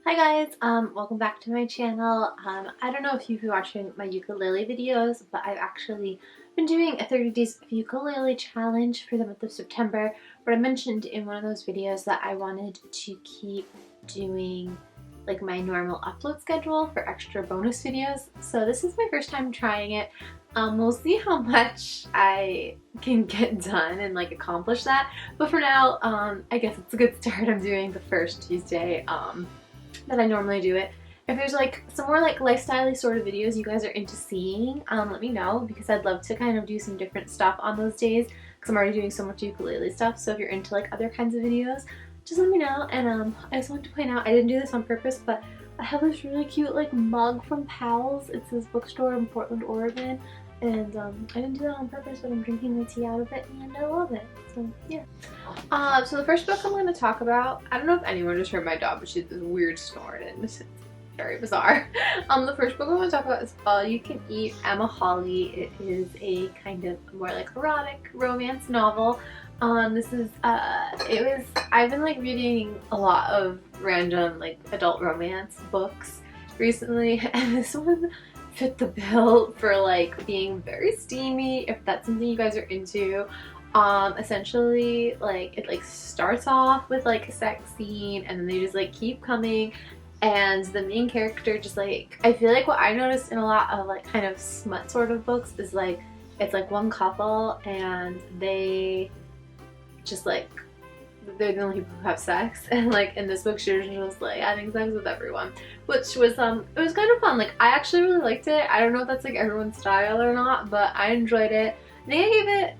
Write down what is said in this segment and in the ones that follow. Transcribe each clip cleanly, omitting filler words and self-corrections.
Hi guys, welcome back to my channel. I don't know if you've been watching my ukulele videos, but I've actually been doing a 30 days of ukulele challenge for the month of September. But I mentioned in one of those videos that I wanted to keep doing like my normal upload schedule for extra bonus videos. So this is my first time trying it. We'll see how much I can get done and like accomplish that. But for now, I guess it's a good start. I'm doing the first Tuesday that I normally do it. If there's like some more like lifestyle-y sort of videos you guys are into seeing, let me know because I'd love to kind of do some different stuff on those days because I'm already doing so much ukulele stuff. So if you're into like other kinds of videos, just let me know. And I just wanted to point out, I didn't do this on purpose, but I have this really cute like mug from Powell's. It's this bookstore in Portland, Oregon. And I didn't do that on purpose, but I'm drinking my tea out of it and I love it. So yeah. So the first book I'm going to talk about, I don't know if anyone just heard my dog, but she did this weird snort and it's very bizarre. The first book I'm going to talk about is All You Can Eat, Emma Hawley. It is a kind of more like erotic romance novel. I've been like reading a lot of random like adult romance books recently, and this one fit the bill for like being very steamy if that's something you guys are into. Essentially like it like starts off with like a sex scene and then they just like keep coming, and the main character just like, I feel like what I noticed in a lot of like kind of smut sort of books is like it's like one couple and they just like, they're the only people who have sex, and like in this book she was just like having sex with everyone, which was it was kind of fun. Like I actually really liked it. I don't know if that's like everyone's style or not, but I enjoyed it. I think I gave it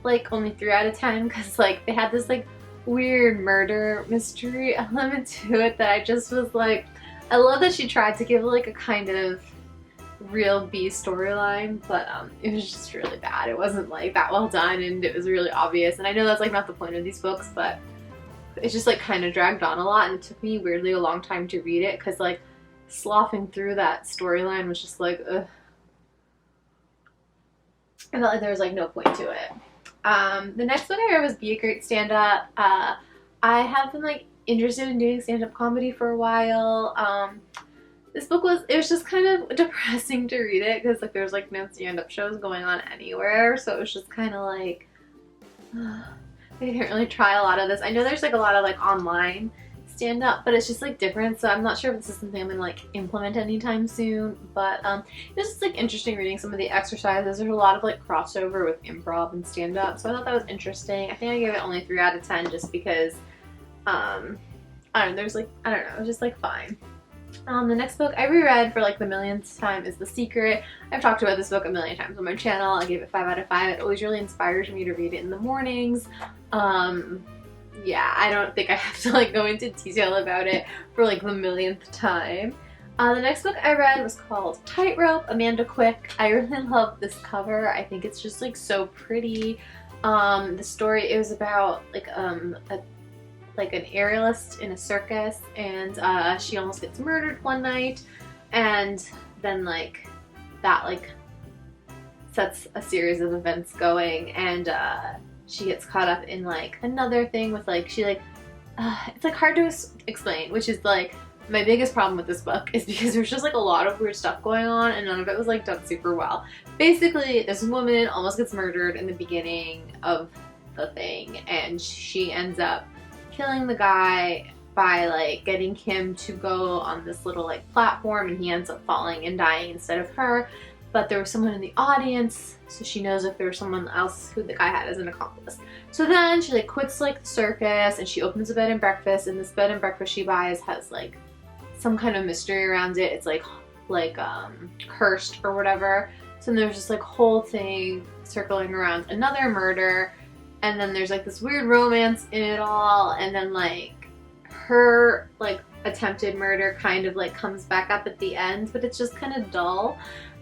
like only 3 out of 10 because like they had this like weird murder mystery element to it that I just was like, I love that she tried to give like a kind of real B storyline, but it was just really bad. It wasn't like that well done and it was really obvious, and I know that's like not the point of these books, but it just like kind of dragged on a lot and it took me weirdly a long time to read it because like sloughing through that storyline was just like ugh. I felt like there was like no point to it. The next book I read was Be a Great Stand-Up. I have been like interested in doing stand-up comedy for a while. This book was just kind of depressing to read it because like there's like no stand-up shows going on anywhere, so it was just kind of like they didn't really try a lot of this. I know there's like a lot of like online stand-up, but it's just like different, so I'm not sure if this is something I'm gonna like implement anytime soon, but it was just like interesting reading some of the exercises. There's a lot of like crossover with improv and stand-up, so I thought that was interesting. I think I gave it only 3 out of 10 just because I don't know, there's like, I don't know, it was just like fine. The next book I reread for like the millionth time is The Secret. I've talked about this book a million times on my channel. I gave it 5 out of 5. It always really inspires me to read it in the mornings. Yeah, I don't think I have to like go into detail about it for like the millionth time. The next book I read was called Tightrope, Amanda Quick. I really love this cover. I think it's just like so pretty. The story, it was about like an aerialist in a circus, and she almost gets murdered one night, and then like that like sets a series of events going, and she gets caught up in like another thing with like she like it's like hard to explain, which is like my biggest problem with this book is because there's just like a lot of weird stuff going on and none of it was like done super well. Basically this woman almost gets murdered in the beginning of the thing, and she ends up killing the guy by like getting him to go on this little like platform, and he ends up falling and dying instead of her. But there was someone in the audience, so she knows if there was someone else who the guy had as an accomplice. So then she like quits like the circus and she opens a bed and breakfast, and this bed and breakfast she buys has like some kind of mystery around it. It's like cursed or whatever. So there's this like whole thing circling around another murder, and then there's like this weird romance in it all, and then like her like attempted murder kind of like comes back up at the end, but it's just kind of dull,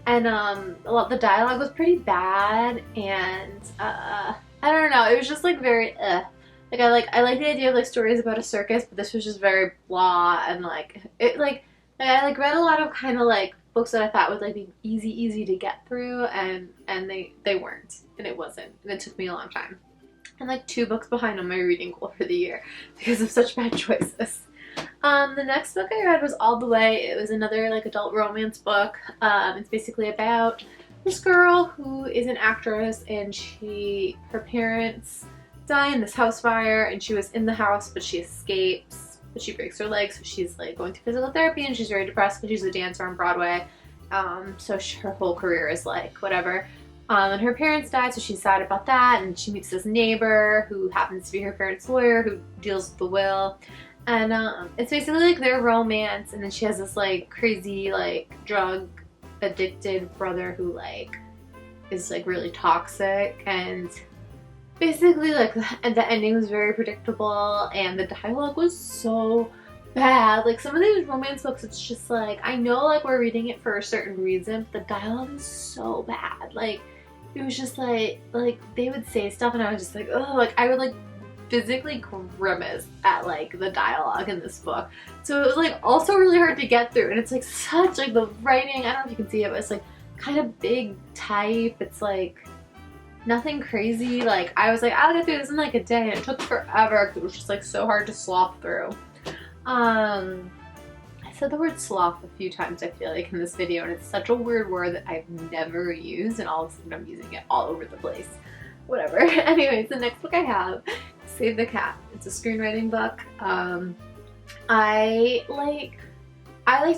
and a lot of the dialogue was pretty bad, and I don't know, it was just like very like I like the idea of like stories about a circus, but this was just very blah, and like it like I like read a lot of kind of like books that I thought would like be easy to get through, and they weren't, and it wasn't, and it took me a long time. I'm like 2 books behind on my reading goal for the year because of such bad choices. The next book I read was All the Way. It was another like adult romance book. It's basically about this girl who is an actress, and her parents die in this house fire, and she was in the house, but she escapes, but she breaks her leg, so she's like going to physical therapy, and she's very depressed because she's a dancer on Broadway. So her whole career is like whatever. And her parents died, so she's sad about that, and she meets this neighbor who happens to be her parents' lawyer who deals with the will. And it's basically like their romance, and then she has this like crazy like drug addicted brother who like is like really toxic, and basically like the ending was very predictable, and the dialogue was so bad. Like some of these romance books, it's just like, I know like we're reading it for a certain reason, but the dialogue is so bad. Like it was just like they would say stuff and I was just like, oh, like I would like physically grimace at like the dialogue in this book. So it was like also really hard to get through, and it's like such like the writing, I don't know if you can see it, but it's like kind of big type. It's like nothing crazy. Like I was like, I'll get through this in like a day, and it took forever because it was just like so hard to sloth through. I said the word sloth a few times, I feel like, in this video, and it's such a weird word that I've never used, and all of a sudden I'm using it all over the place. Whatever. Anyways, the next book I have, Save the Cat. It's a screenwriting book. I like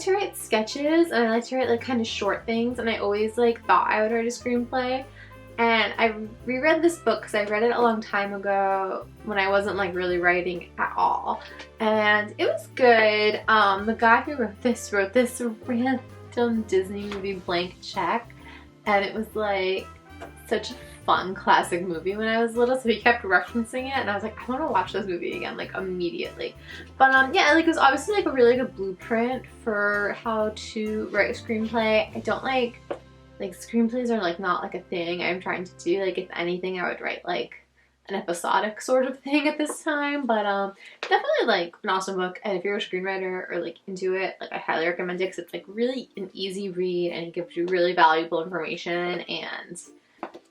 to write sketches, and I like to write like kind of short things, and I always like thought I would write a screenplay. And I reread this book because I read it a long time ago when I wasn't like really writing at all. And it was good. The guy who wrote this random Disney movie, Blank Check. And it was like such a fun classic movie when I was little, so he kept referencing it, and I was like, I want to watch this movie again like immediately. But yeah, like it was obviously like a really good blueprint for how to write a screenplay. I don't like screenplays are like not like a thing I'm trying to do. Like if anything, I would write like an episodic sort of thing at this time. But definitely like an awesome book, and if you're a screenwriter or like into it, like I highly recommend it because it's like really an easy read and it gives you really valuable information, and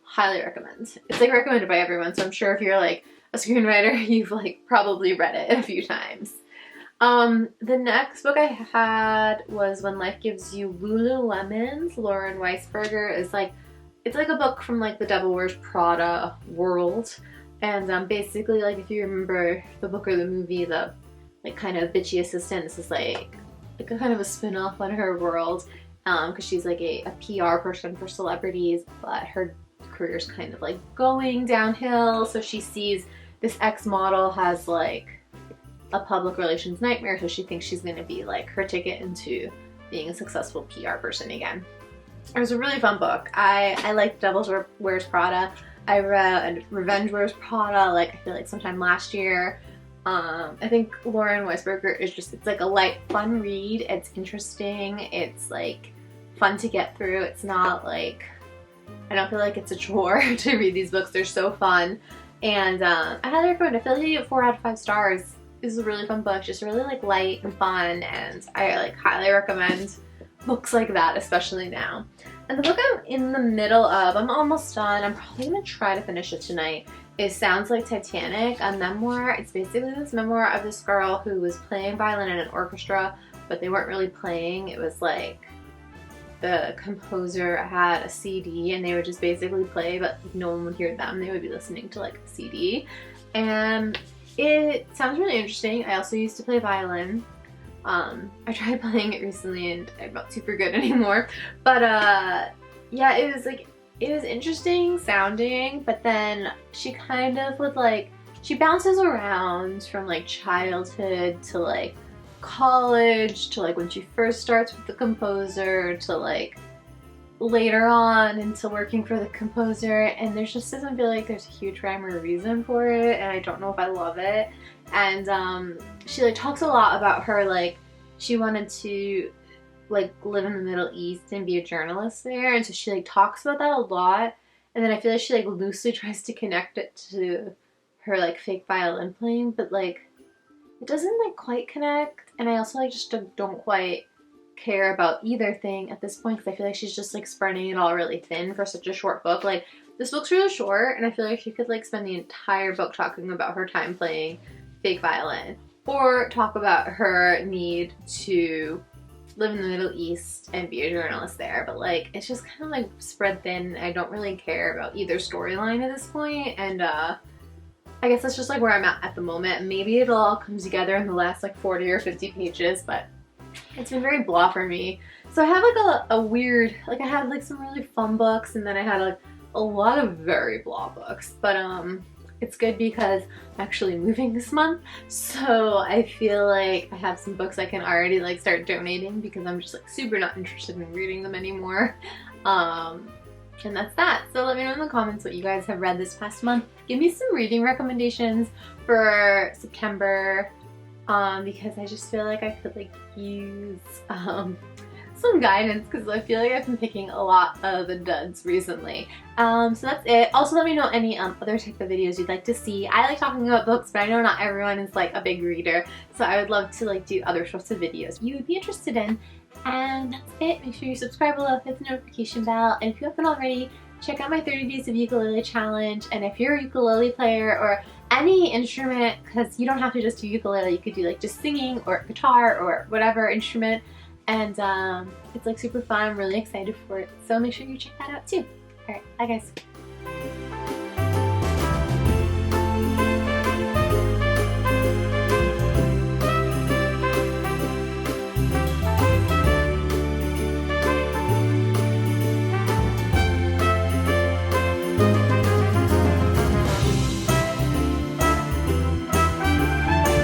highly recommend. It's like recommended by everyone, so I'm sure if you're like a screenwriter, you've like probably read it a few times. The next book I had was When Life Gives You Lululemons. Lauren Weisberger is like, it's like a book from like the Devil Wears Prada world, and basically like if you remember the book or the movie, the like kind of bitchy assistant, this is like a kind of a spin-off on her world, because she's like a PR person for celebrities, but her career's kind of like going downhill, so she sees this ex-model has like a public relations nightmare, so she thinks she's going to be like her ticket into being a successful PR person again. It was a really fun book. I liked Devil Wears Prada. I read Revenge Wears Prada like I feel like sometime last year. I think Lauren Weisberger is just, it's like a light fun read. It's interesting. It's like fun to get through. It's not like, I don't feel like it's a chore to read these books. They're so fun, and I highly recommend it. I feel like you get 4 out of 5 stars. This is a really fun book, just really like light and fun, and I like highly recommend books like that, especially now. And the book I'm in the middle of, I'm almost done, I'm probably gonna try to finish it tonight, is Sounds Like Titanic, a memoir. It's basically this memoir of this girl who was playing violin in an orchestra, but they weren't really playing. It was like the composer had a CD and they would just basically play, but no one would hear them. They would be listening to like the CD. And it sounds really interesting. I also used to play violin. I tried playing it recently and I'm not super good anymore. But yeah, it was interesting sounding, but then she kind of would like, she bounces around from like childhood to like college to like when she first starts with the composer to like later on into working for the composer, and there just doesn't feel like there's a huge rhyme or reason for it, and I don't know if I love it. And she like talks a lot about her like she wanted to like live in the Middle East and be a journalist there, and so she like talks about that a lot, and then I feel like she like loosely tries to connect it to her like fake violin playing, but like it doesn't like quite connect, and I also like just don't quite care about either thing at this point because I feel like she's just like spreading it all really thin for such a short book. Like this book's really short, and I feel like she could like spend the entire book talking about her time playing fake violin. or talk about her need to live in the Middle East and be a journalist there, but like it's just kind of like spread thin. I don't really care about either storyline at this point, and I guess that's just like where I'm at the moment. Maybe it'll all come together in the last like 40 or 50 pages, but it's been very blah for me. So I have like a weird, like I had like some really fun books, and then I had like a lot of very blah books, but it's good because I'm actually moving this month, so I feel like I have some books I can already like start donating because I'm just like super not interested in reading them anymore. And that's that. So let me know in the comments what you guys have read this past month. Give me some reading recommendations for September, because I just feel like I could like use some guidance because I feel like I've been picking a lot of the duds recently. So that's it. Also let me know any other type of videos you'd like to see. I like talking about books, but I know not everyone is like a big reader, so I would love to like do other sorts of videos you would be interested in. And that's it. Make sure you subscribe below, hit the notification bell, and if you haven't already, check out my 30 Days of Ukulele Challenge. And if you're a ukulele player or any instrument, because you don't have to just do ukulele, you could do like just singing or guitar or whatever instrument, and it's like super fun. I'm really excited for it, so make sure you check that out too. Alright, bye guys.